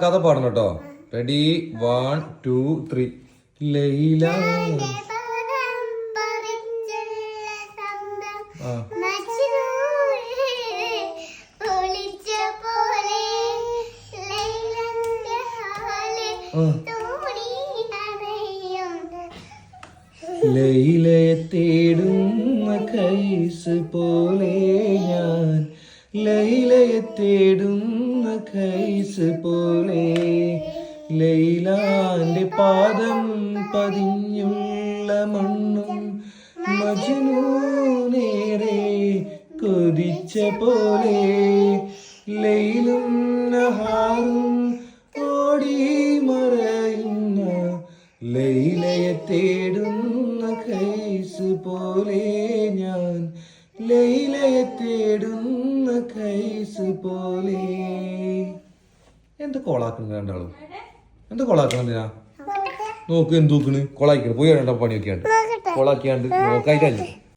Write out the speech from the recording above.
കഥ പാടണം കേട്ടോ. റെഡി 1 2 3. ലൈല ലൈലയെ തേടുന്ന കൈസ് പോലെ ഞാൻ, ലൈലയെ തേടുന്ന കൈസ് പോലെ, ലൈലാന്റെ പാദം പതിഞ്ഞുള്ള മണ്ണും മജ്നൂനേറെ കൊതിച്ച പോലെ, ലൈലും നഹാറും ഓടി മറയുന്ന ലൈലയെ തേടുന്ന കൈസ് പോലെ ഞാൻ, ലൈലയെ തേടുന്ന കൈസ് പോലെ. എന്ത് കോളാക്കുന്നു രണ്ടാളും? എന്താ കൊളാക്കണെന്തിനാ? നോക്ക് എന്ത് നോക്കണ്? കൊളായിക്കണ് പോയി രണ്ടാ പണിയൊക്കെയാണ്ട് കൊളാക്കിയാണ്ട് നോക്കായിട്ടല്ലേ.